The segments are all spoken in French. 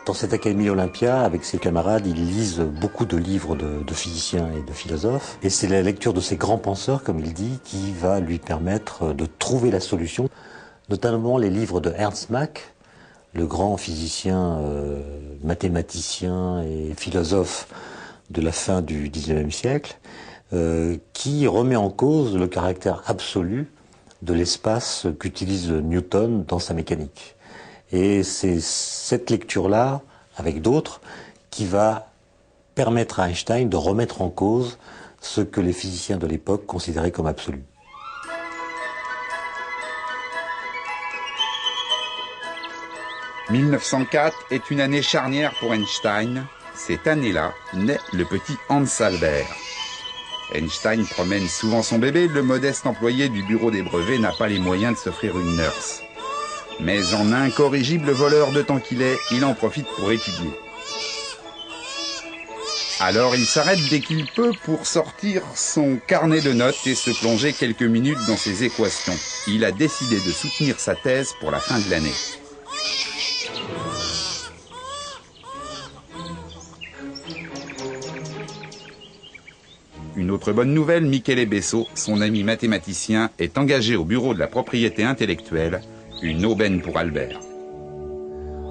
Dans cette Académie Olympia, avec ses camarades, ils lisent beaucoup de livres de physiciens et de philosophes. Et c'est la lecture de ces grands penseurs, comme il dit, qui va lui permettre de trouver la solution. Notamment les livres de Ernst Mach, le grand physicien, mathématicien et philosophe de la fin du XIXe siècle, qui remet en cause le caractère absolu de l'espace qu'utilise Newton dans sa mécanique. Et c'est cette lecture-là, avec d'autres, qui va permettre à Einstein de remettre en cause ce que les physiciens de l'époque considéraient comme absolu. « 1904 est une année charnière pour Einstein. Cette année-là naît le petit Hans Albert. Einstein promène souvent son bébé, le modeste employé du bureau des brevets n'a pas les moyens de s'offrir une nurse. Mais en incorrigible voleur de temps qu'il est, il en profite pour étudier. Alors il s'arrête dès qu'il peut pour sortir son carnet de notes et se plonger quelques minutes dans ses équations. Il a décidé de soutenir sa thèse pour la fin de l'année. Une autre bonne nouvelle, Michele Besso, son ami mathématicien, est engagé au bureau de la propriété intellectuelle. Une aubaine pour Albert.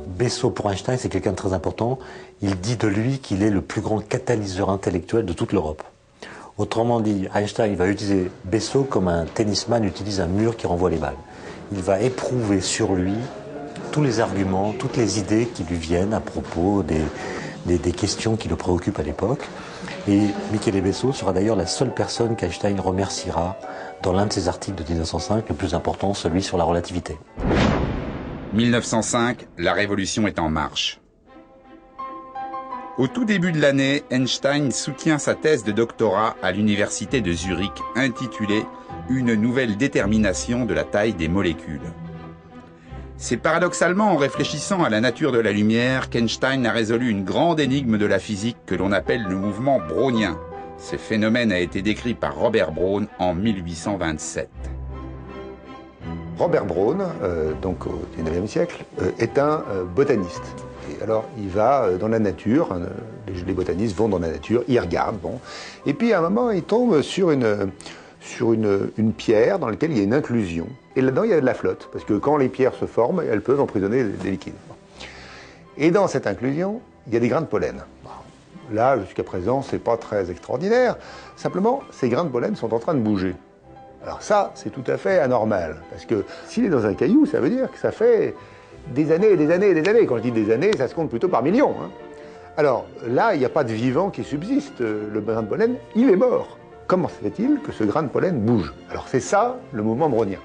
Besso, pour Einstein, c'est quelqu'un de très important. Il dit de lui qu'il est le plus grand catalyseur intellectuel de toute l'Europe. Autrement dit, Einstein va utiliser Besso comme un tennisman utilise un mur qui renvoie les balles. Il va éprouver sur lui tous les arguments, toutes les idées qui lui viennent à propos des questions qui le préoccupent à l'époque. Et Michele Besso sera d'ailleurs la seule personne qu'Einstein remerciera dans l'un de ses articles de 1905, le plus important, celui sur la relativité. 1905, la révolution est en marche. Au tout début de l'année, Einstein soutient sa thèse de doctorat à l'université de Zurich, intitulée « Une nouvelle détermination de la taille des molécules ». C'est paradoxalement en réfléchissant à la nature de la lumière qu'Einstein a résolu une grande énigme de la physique que l'on appelle le mouvement brownien. Ce phénomène a été décrit par Robert Brown en 1827. Robert Brown, donc au XIXe siècle, est un botaniste. Et alors, il va dans la nature, les botanistes vont dans la nature, ils regardent, bon. Et puis, à un moment, il tombe sur une pierre dans laquelle il y a une inclusion. Et là-dedans, il y a de la flotte, parce que quand les pierres se forment, elles peuvent emprisonner des liquides. Et dans cette inclusion, il y a des grains de pollen. Là, jusqu'à présent, c'est pas très extraordinaire. Simplement, ces grains de pollen sont en train de bouger. Alors ça, c'est tout à fait anormal. Parce que s'il est dans un caillou, ça veut dire que ça fait des années et des années et des années. Quand je dis des années, ça se compte plutôt par millions. Hein. Alors là, il n'y a pas de vivant qui subsiste. Le grain de pollen, il est mort. Comment se fait-il que ce grain de pollen bouge? Alors c'est ça, le mouvement brownien.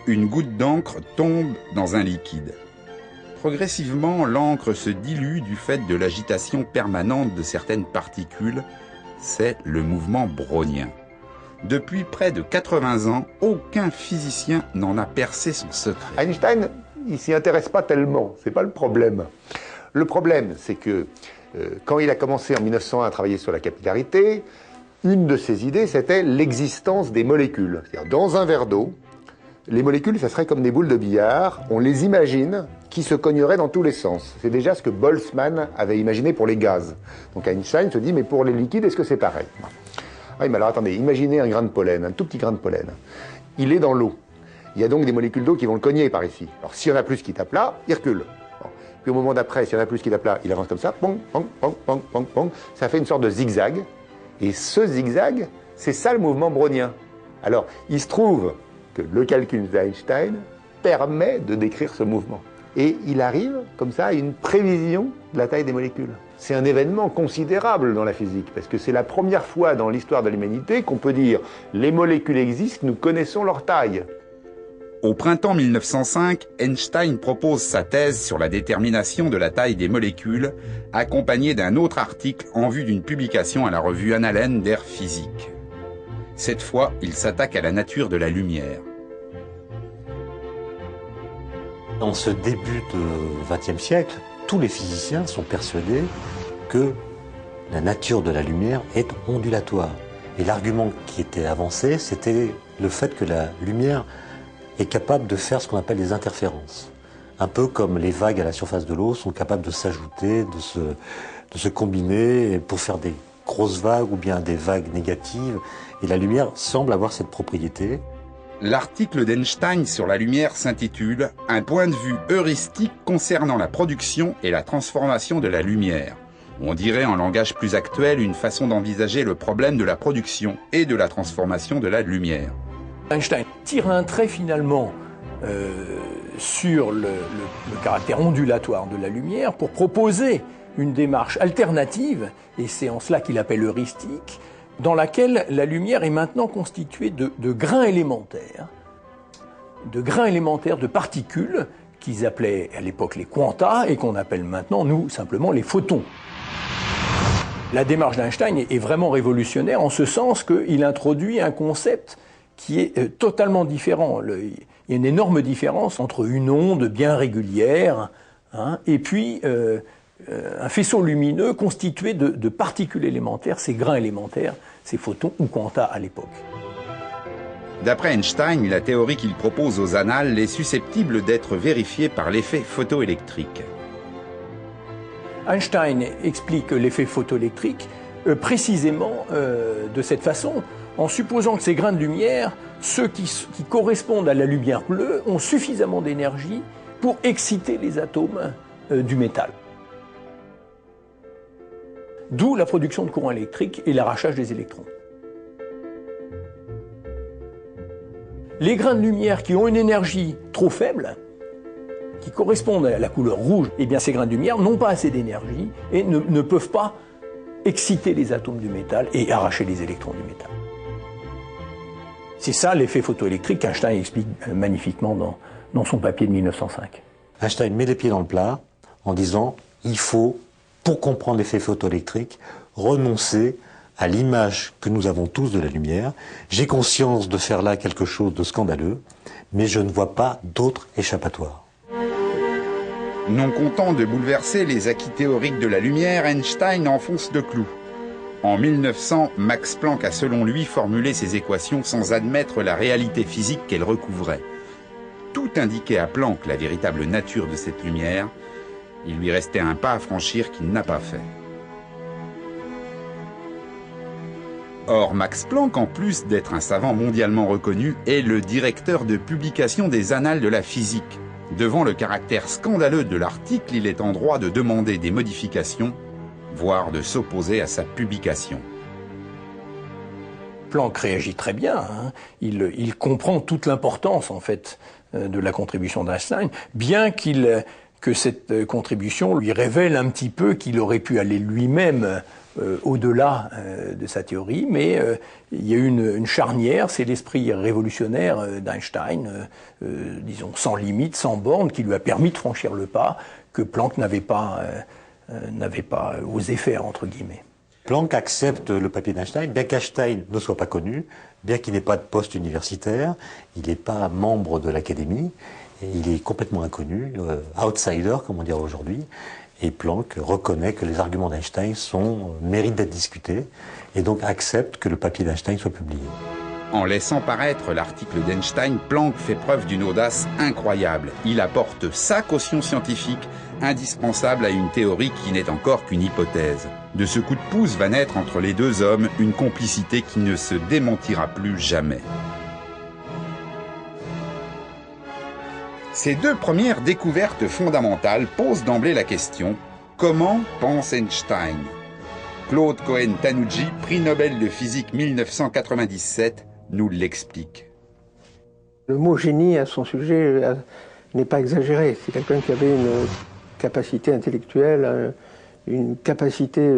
Une goutte d'encre tombe dans un liquide. Progressivement, l'encre se dilue du fait de l'agitation permanente de certaines particules. C'est le mouvement brownien. Depuis près de 80 ans, aucun physicien n'en a percé son secret. Einstein, il s'y intéresse pas tellement, c'est pas le problème. Le problème, c'est que quand il a commencé en 1901 à travailler sur la capillarité, une de ses idées, c'était l'existence des molécules. C'est-à-dire, dans un verre d'eau, les molécules, ça serait comme des boules de billard, on les imagine qui se cogneraient dans tous les sens. C'est déjà ce que Boltzmann avait imaginé pour les gaz. Donc Einstein se dit, mais pour les liquides, est-ce que c'est pareil? Oui, mais alors attendez, imaginez un grain de pollen, un tout petit grain de pollen. Il est dans l'eau. Il y a donc des molécules d'eau qui vont le cogner par ici. Alors s'il y en a plus qui tape là, il recule. Bon. Puis au moment d'après, s'il y en a plus qui tape là, il avance comme ça, pong, pong, pong, pong, pong, pong. Ça fait une sorte de zigzag. Et ce zigzag, c'est ça le mouvement brownien. Alors, il se trouve que le calcul d'Einstein permet de décrire ce mouvement. Et il arrive, comme ça, à une prévision de la taille des molécules. C'est un événement considérable dans la physique, parce que c'est la première fois dans l'histoire de l'humanité qu'on peut dire « les molécules existent, nous connaissons leur taille ». Au printemps 1905, Einstein propose sa thèse sur la détermination de la taille des molécules, accompagnée d'un autre article en vue d'une publication à la revue Annalen der Physik. Cette fois, il s'attaque à la nature de la lumière. Dans ce début du XXe siècle, tous les physiciens sont persuadés que la nature de la lumière est ondulatoire. Et l'argument qui était avancé, c'était le fait que la lumière est capable de faire ce qu'on appelle des interférences. un peu comme les vagues à la surface de l'eau sont capables de s'ajouter, de se combiner pour faire des grosses vagues ou bien des vagues négatives. Et la lumière semble avoir cette propriété. L'article d'Einstein sur la lumière s'intitule « Un point de vue heuristique concernant la production et la transformation de la lumière ». On dirait en langage plus actuel une façon d'envisager le problème de la production et de la transformation de la lumière. Einstein tire un trait finalement sur le caractère ondulatoire de la lumière pour proposer une démarche alternative, et c'est en cela qu'il appelle heuristique, dans laquelle la lumière est maintenant constituée de grains élémentaires, de particules qu'ils appelaient à l'époque les quanta et qu'on appelle maintenant, nous, simplement les photons. La démarche d'Einstein est vraiment révolutionnaire en ce sens qu'il introduit un concept qui est totalement différent. Il y a une énorme différence entre une onde bien régulière et puis un faisceau lumineux constitué de particules élémentaires, ces grains élémentaires, ces photons ou quanta à l'époque. D'après Einstein, la théorie qu'il propose aux annales est susceptible d'être vérifiée par l'effet photoélectrique. Einstein explique l'effet photoélectrique précisément de cette façon, en supposant que ces grains de lumière, ceux qui correspondent à la lumière bleue, ont suffisamment d'énergie pour exciter les atomes du métal. D'où la production de courant électrique et l'arrachage des électrons. Les grains de lumière qui ont une énergie trop faible, qui correspondent à la couleur rouge, eh bien ces grains de lumière n'ont pas assez d'énergie et ne peuvent pas exciter les atomes du métal et arracher les électrons du métal. C'est ça l'effet photoélectrique qu'Einstein explique magnifiquement dans son papier de 1905. Einstein met les pieds dans le plat en disant « il faut, pour comprendre l'effet photoélectrique, renoncer à l'image que nous avons tous de la lumière. J'ai conscience de faire là quelque chose de scandaleux, mais je ne vois pas d'autre échappatoire. » Non content de bouleverser les acquis théoriques de la lumière, Einstein enfonce le clou. En 1900, Max Planck a selon lui formulé ses équations sans admettre la réalité physique qu'elles recouvraient. Tout indiquait à Planck la véritable nature de cette lumière. Il lui restait un pas à franchir qu'il n'a pas fait. Or, Max Planck, en plus d'être un savant mondialement reconnu, est le directeur de publication des Annales de la physique. Devant le caractère scandaleux de l'article, il est en droit de demander des modifications, voire de s'opposer à sa publication. Planck réagit très bien. Il comprend toute l'importance, en fait, de la contribution d'Einstein, bien que cette contribution lui révèle un petit peu qu'il aurait pu aller lui-même au-delà de sa théorie, mais il y a eu une charnière, c'est l'esprit révolutionnaire d'Einstein, disons sans limite, sans borne, qui lui a permis de franchir le pas que Planck n'avait pas osé faire, entre guillemets. Planck accepte le papier d'Einstein, bien qu'Einstein ne soit pas connu, bien qu'il n'ait pas de poste universitaire, il n'est pas membre de l'académie, et il est complètement inconnu, outsider, comme on dirait aujourd'hui. Et Planck reconnaît que les arguments d'Einstein méritent d'être discutés et donc accepte que le papier d'Einstein soit publié. En laissant paraître l'article d'Einstein, Planck fait preuve d'une audace incroyable. Il apporte sa caution scientifique, indispensable à une théorie qui n'est encore qu'une hypothèse. De ce coup de pouce va naître entre les deux hommes une complicité qui ne se démentira plus jamais. Ces deux premières découvertes fondamentales posent d'emblée la question « Comment pense Einstein ?» Claude Cohen-Tanuji, prix Nobel de physique 1997, nous l'explique. Le mot génie à son sujet n'est pas exagéré. C'est quelqu'un qui avait une capacité intellectuelle, une capacité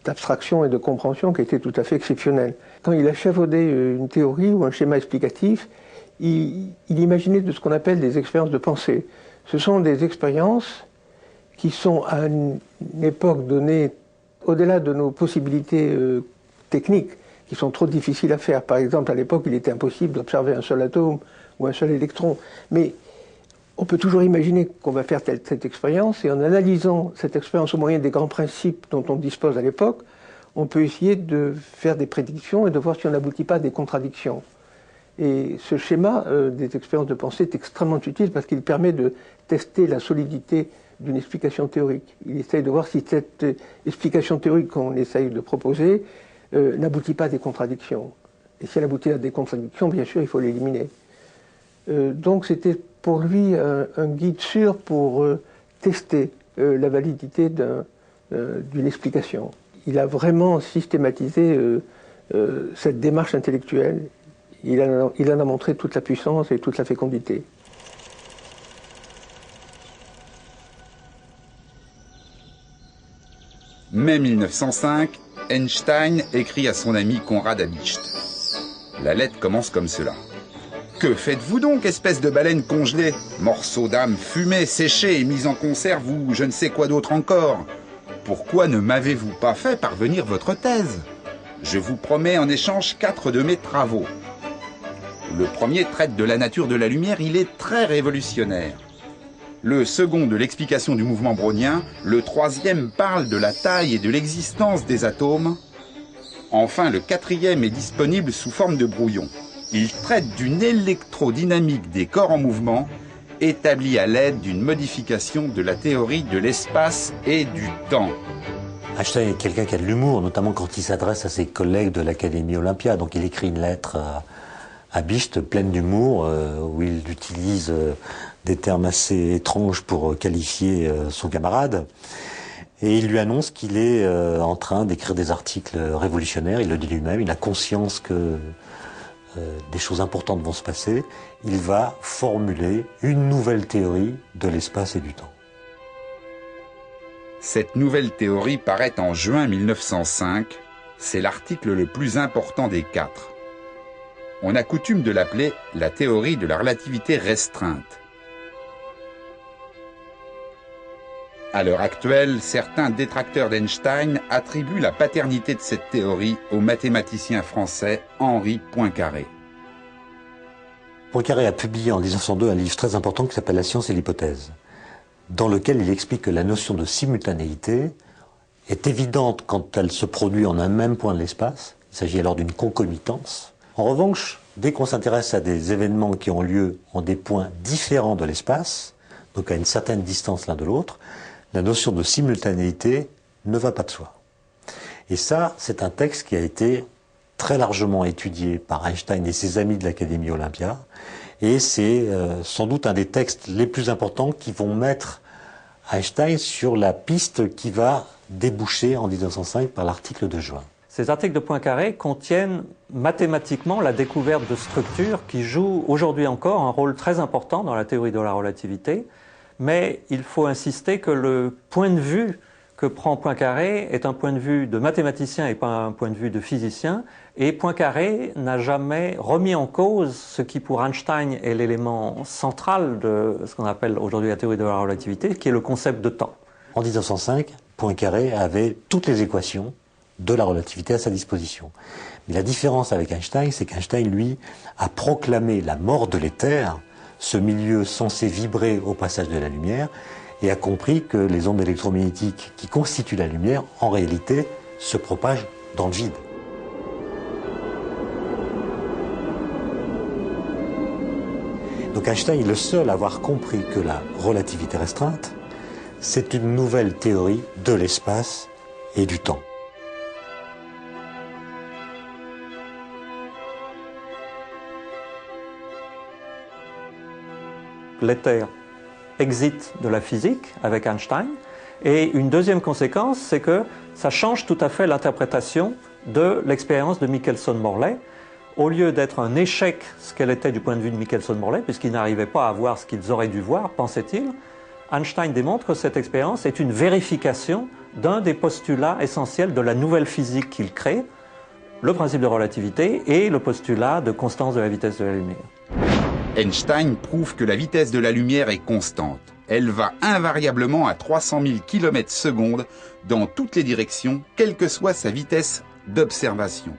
d'abstraction et de compréhension qui était tout à fait exceptionnelle. Quand il a chapeauté une théorie ou un schéma explicatif, il imaginait de ce qu'on appelle des expériences de pensée. Ce sont des expériences qui sont à une époque donnée, au-delà de nos possibilités techniques, qui sont trop difficiles à faire. Par exemple, à l'époque, il était impossible d'observer un seul atome ou un seul électron. Mais on peut toujours imaginer qu'on va faire cette expérience, et en analysant cette expérience au moyen des grands principes dont on dispose à l'époque, on peut essayer de faire des prédictions et de voir si on n'aboutit pas à des contradictions. Et ce schéma des expériences de pensée est extrêmement utile parce qu'il permet de tester la solidité d'une explication théorique. Il essaye de voir si cette explication théorique qu'on essaye de proposer n'aboutit pas à des contradictions. Et si elle aboutit à des contradictions, bien sûr, il faut l'éliminer. Donc c'était pour lui un guide sûr pour tester la validité d'une explication. Il a vraiment systématisé cette démarche intellectuelle. Il en a montré toute la puissance et toute la fécondité. Mai 1905, Einstein écrit à son ami Konrad Habicht. La lettre commence comme cela. « Que faites-vous donc, espèce de baleine congelée? Morceau d'âme fumée, séchée et mise en conserve ou je ne sais quoi d'autre encore? Pourquoi ne m'avez-vous pas fait parvenir votre thèse? Je vous promets en échange 4 de mes travaux. Le premier traite de la nature de la lumière, il est très révolutionnaire. Le second de l'explication du mouvement brownien, le troisième parle de la taille et de l'existence des atomes. Enfin, le quatrième est disponible sous forme de brouillon. Il traite d'une électrodynamique des corps en mouvement, établie à l'aide d'une modification de la théorie de l'espace et du temps. » Einstein est quelqu'un qui a de l'humour, notamment quand il s'adresse à ses collègues de l'Académie Olympia. Donc il écrit une lettre à Habicht pleine d'humour, où il utilise des termes assez étranges pour qualifier son camarade. Et il lui annonce qu'il est en train d'écrire des articles révolutionnaires. Il le dit lui-même, il a conscience que des choses importantes vont se passer. Il va formuler une nouvelle théorie de l'espace et du temps. Cette nouvelle théorie paraît en juin 1905. C'est l'article le plus important des 4. On a coutume de l'appeler la théorie de la relativité restreinte. À l'heure actuelle, certains détracteurs d'Einstein attribuent la paternité de cette théorie au mathématicien français Henri Poincaré. Poincaré a publié en 1902 un livre très important qui s'appelle « La science et l'hypothèse », dans lequel il explique que la notion de simultanéité est évidente quand elle se produit en un même point de l'espace. Il s'agit alors d'une concomitance. En revanche, dès qu'on s'intéresse à des événements qui ont lieu en des points différents de l'espace, donc à une certaine distance l'un de l'autre, la notion de simultanéité ne va pas de soi. Et ça, c'est un texte qui a été très largement étudié par Einstein et ses amis de l'Académie Olympia. Et c'est sans doute un des textes les plus importants qui vont mettre Einstein sur la piste qui va déboucher en 1905 par l'article de juin. Ces articles de Poincaré contiennent mathématiquement la découverte de structures qui jouent aujourd'hui encore un rôle très important dans la théorie de la relativité. Mais il faut insister que le point de vue que prend Poincaré est un point de vue de mathématicien et pas un point de vue de physicien. Et Poincaré n'a jamais remis en cause ce qui pour Einstein est l'élément central de ce qu'on appelle aujourd'hui la théorie de la relativité, qui est le concept de temps. En 1905, Poincaré avait toutes les équations de la relativité à sa disposition. Mais la différence avec Einstein, c'est qu'Einstein, lui, a proclamé la mort de l'éther, ce milieu censé vibrer au passage de la lumière, et a compris que les ondes électromagnétiques qui constituent la lumière, en réalité, se propagent dans le vide. Donc Einstein est le seul à avoir compris que la relativité restreinte, c'est une nouvelle théorie de l'espace et du temps. L'éther exit de la physique avec Einstein. Et une deuxième conséquence, c'est que ça change tout à fait l'interprétation de l'expérience de Michelson-Morley. Au lieu d'être un échec, ce qu'elle était du point de vue de Michelson-Morley, puisqu'ils n'arrivaient pas à voir ce qu'ils auraient dû voir, pensait-il, Einstein démontre que cette expérience est une vérification d'un des postulats essentiels de la nouvelle physique qu'il crée, le principe de relativité et le postulat de constance de la vitesse de la lumière. Einstein prouve que la vitesse de la lumière est constante. Elle va invariablement à 300 000 km/s dans toutes les directions, quelle que soit sa vitesse d'observation.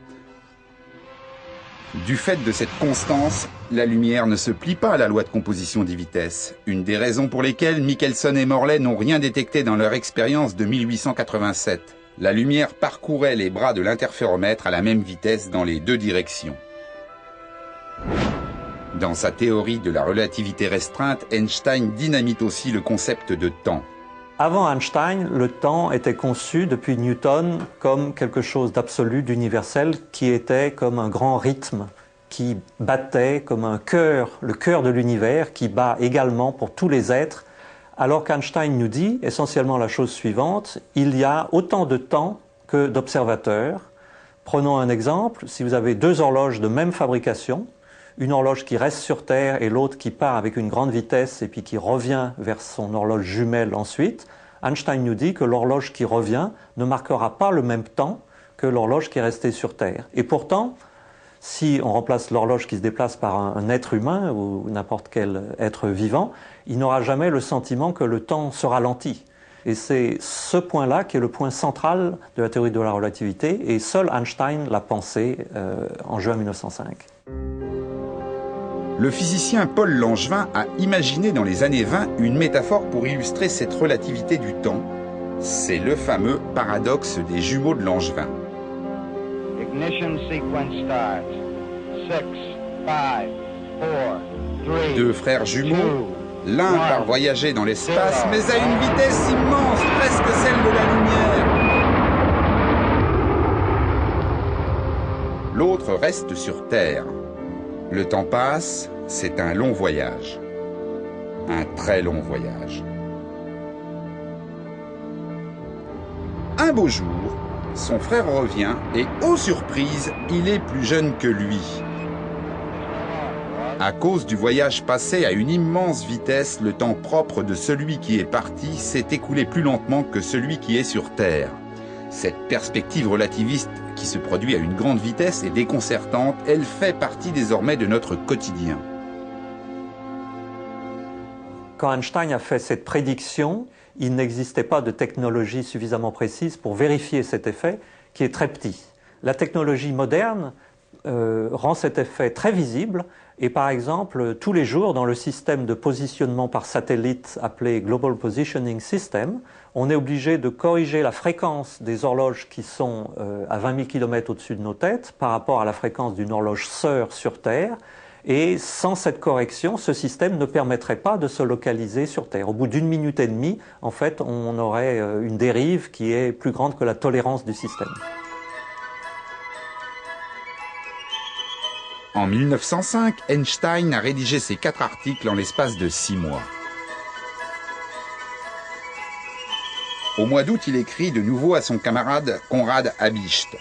Du fait de cette constance, la lumière ne se plie pas à la loi de composition des vitesses, une des raisons pour lesquelles Michelson et Morley n'ont rien détecté dans leur expérience de 1887. La lumière parcourait les bras de l'interféromètre à la même vitesse dans les deux directions. Dans sa théorie de la relativité restreinte, Einstein dynamite aussi le concept de temps. Avant Einstein, le temps était conçu depuis Newton comme quelque chose d'absolu, d'universel, qui était comme un grand rythme, qui battait comme un cœur, le cœur de l'univers, qui bat également pour tous les êtres, alors qu'Einstein nous dit essentiellement la chose suivante, il y a autant de temps que d'observateurs. Prenons un exemple, si vous avez deux horloges de même fabrication, une horloge qui reste sur Terre et l'autre qui part avec une grande vitesse et puis qui revient vers son horloge jumelle ensuite, Einstein nous dit que l'horloge qui revient ne marquera pas le même temps que l'horloge qui est restée sur Terre. Et pourtant, si on remplace l'horloge qui se déplace par un être humain ou n'importe quel être vivant, il n'aura jamais le sentiment que le temps se ralentit. Et c'est ce point-là qui est le point central de la théorie de la relativité, et seul Einstein l'a pensé en juin 1905. Le physicien Paul Langevin a imaginé dans les années 20 une métaphore pour illustrer cette relativité du temps. C'est le fameux paradoxe des jumeaux de Langevin. Ignition sequence starts. 6, 5, 4, 3, Deux frères jumeaux, l'un part voyager dans l'espace, mais à une vitesse immense, presque celle de la lumière. L'autre reste sur Terre. Le temps passe, c'est un long voyage. Un très long voyage. Un beau jour, son frère revient et, ô surprise, il est plus jeune que lui. À cause du voyage passé à une immense vitesse, le temps propre de celui qui est parti s'est écoulé plus lentement que celui qui est sur Terre. Cette perspective relativiste qui se produit à une grande vitesse est déconcertante, elle fait partie désormais de notre quotidien. Quand Einstein a fait cette prédiction, il n'existait pas de technologie suffisamment précise pour vérifier cet effet qui est très petit. La technologie moderne rend cet effet très visible et par exemple, tous les jours dans le système de positionnement par satellite appelé Global Positioning System, on est obligé de corriger la fréquence des horloges qui sont à 20 000 km au-dessus de nos têtes par rapport à la fréquence d'une horloge sœur sur Terre. Et sans cette correction, ce système ne permettrait pas de se localiser sur Terre. Au bout d'une minute et demie, en fait, on aurait une dérive qui est plus grande que la tolérance du système. En 1905, Einstein a rédigé ses 4 articles en l'espace de 6 mois. Au mois d'août, il écrit de nouveau à son camarade Konrad Habicht.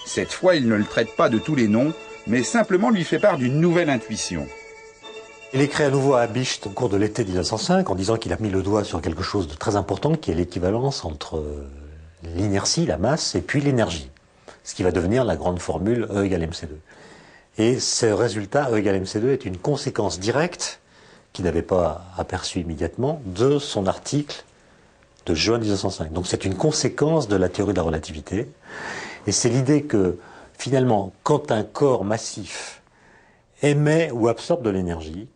Cette fois, il ne le traite pas de tous les noms, mais simplement lui fait part d'une nouvelle intuition. Il écrit à nouveau à Habicht au cours de l'été 1905 en disant qu'il a mis le doigt sur quelque chose de très important qui est l'équivalence entre l'inertie, la masse, et puis l'énergie. Ce qui va devenir la grande formule E égale mc2. Et ce résultat, E égale mc2, est une conséquence directe, qu'il n'avait pas aperçue immédiatement, de son article de juin 1905. Donc c'est une conséquence de la théorie de la relativité. Et c'est l'idée que, finalement, quand un corps massif émet ou absorbe de l'énergie,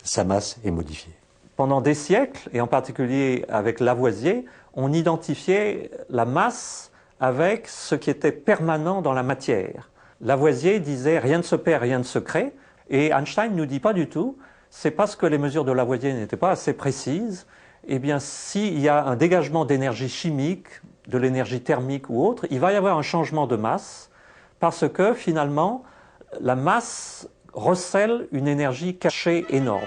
sa masse est modifiée. Pendant des siècles, et en particulier avec Lavoisier, on identifiait la masse avec ce qui était permanent dans la matière. Lavoisier disait « rien ne se perd, rien ne se crée », et Einstein ne nous dit pas du tout, c'est parce que les mesures de Lavoisier n'étaient pas assez précises, eh bien s'il y a un dégagement d'énergie chimique, de l'énergie thermique ou autre, il va y avoir un changement de masse, parce que finalement, la masse recèle une énergie cachée énorme.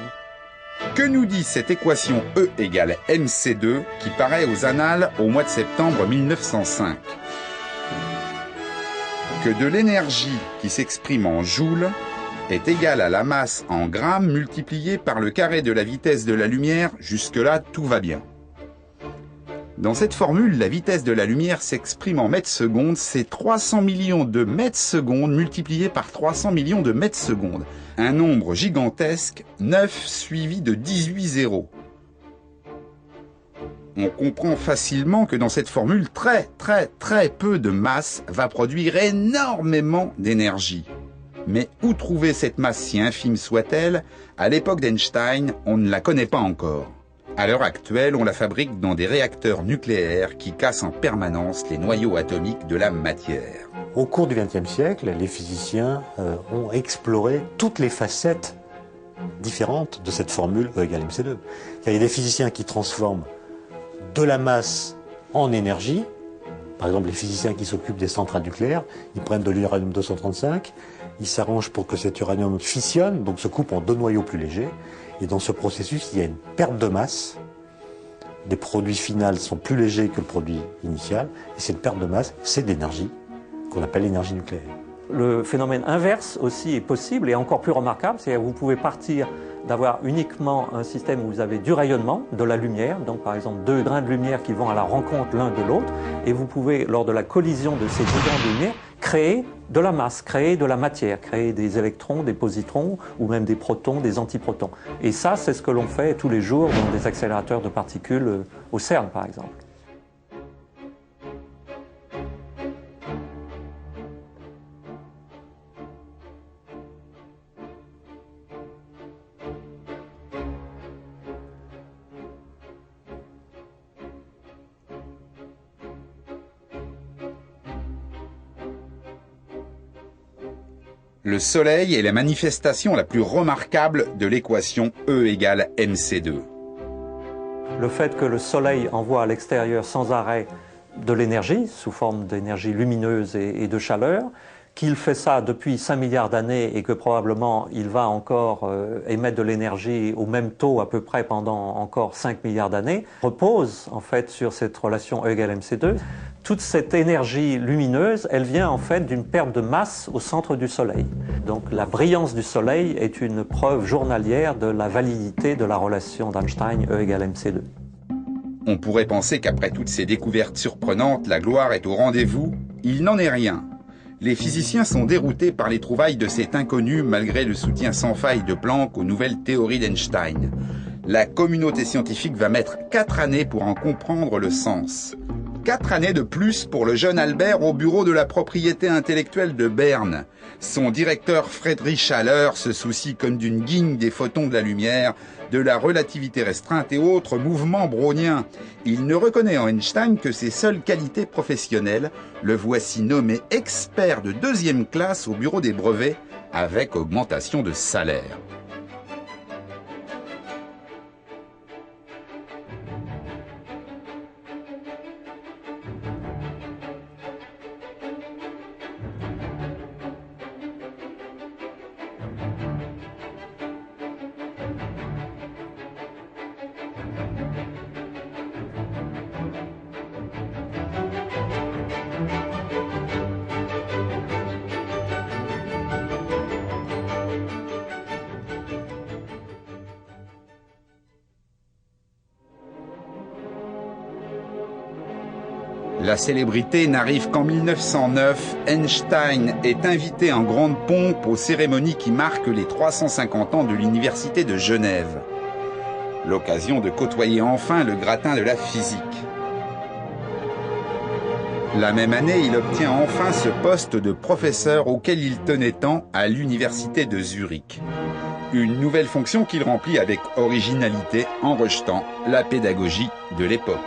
Que nous dit cette équation E égale mc2 qui paraît aux Annales au mois de septembre 1905 ? Que de l'énergie qui s'exprime en joules est égale à la masse en grammes multipliée par le carré de la vitesse de la lumière, jusque-là tout va bien. Dans cette formule, la vitesse de la lumière s'exprime en mètres secondes, c'est 300 millions de mètres secondes multiplié par 300 millions de mètres secondes. Un nombre gigantesque, 9 suivi de 18 zéros. On comprend facilement que dans cette formule, très peu de masse va produire énormément d'énergie. Mais où trouver cette masse si infime soit-elle? À l'époque d'Einstein, on ne la connaît pas encore. À l'heure actuelle, on la fabrique dans des réacteurs nucléaires qui cassent en permanence les noyaux atomiques de la matière. Au cours du XXe siècle, les physiciens ont exploré toutes les facettes différente de cette formule E égale mc2. Il y a des physiciens qui transforment de la masse en énergie. Par exemple, les physiciens qui s'occupent des centrales nucléaires, ils prennent de l'uranium-235, ils s'arrangent pour que cet uranium fissionne, donc se coupe en deux noyaux plus légers. Et dans ce processus, il y a une perte de masse. Les produits finaux sont plus légers que le produit initial. Et cette perte de masse, c'est d'énergie, qu'on appelle l'énergie nucléaire. Le phénomène inverse aussi est possible et encore plus remarquable, c'est-à-dire que vous pouvez partir d'avoir uniquement un système où vous avez du rayonnement, de la lumière, donc par exemple deux grains de lumière qui vont à la rencontre l'un de l'autre, et vous pouvez, lors de la collision de ces deux grains de lumière, créer de la masse, créer de la matière, créer des électrons, des positrons, ou même des protons, des antiprotons. Et ça, c'est ce que l'on fait tous les jours dans des accélérateurs de particules au CERN, par exemple. Le Soleil est la manifestation la plus remarquable de l'équation E égale mc2. Le fait que le Soleil envoie à l'extérieur sans arrêt de l'énergie, sous forme d'énergie lumineuse et de chaleur, qu'il fait ça depuis 5 milliards d'années et que probablement il va encore émettre de l'énergie au même taux à peu près pendant encore 5 milliards d'années, repose en fait sur cette relation E égale mc2. Toute cette énergie lumineuse, elle vient en fait d'une perte de masse au centre du Soleil. Donc la brillance du Soleil est une preuve journalière de la validité de la relation d'Einstein E égale mc2. On pourrait penser qu'après toutes ces découvertes surprenantes, la gloire est au rendez-vous. Il n'en est rien. Les physiciens sont déroutés par les trouvailles de cet inconnu malgré le soutien sans faille de Planck aux nouvelles théories d'Einstein. La communauté scientifique va mettre 4 années pour en comprendre le sens. 4 années de plus pour le jeune Albert au bureau de la propriété intellectuelle de Berne. Son directeur Friedrich Haller se soucie comme d'une guigne des photons de la lumière, de la relativité restreinte et autres mouvements browniens. Il ne reconnaît en Einstein que ses seules qualités professionnelles. Le voici nommé expert de 2e classe au bureau des brevets avec augmentation de salaire. La célébrité n'arrive qu'en 1909. Einstein est invité en grande pompe aux cérémonies qui marquent les 350 ans de l'Université de Genève. L'occasion de côtoyer enfin le gratin de la physique. La même année, il obtient enfin ce poste de professeur auquel il tenait tant à l'Université de Zurich. Une nouvelle fonction qu'il remplit avec originalité en rejetant la pédagogie de l'époque.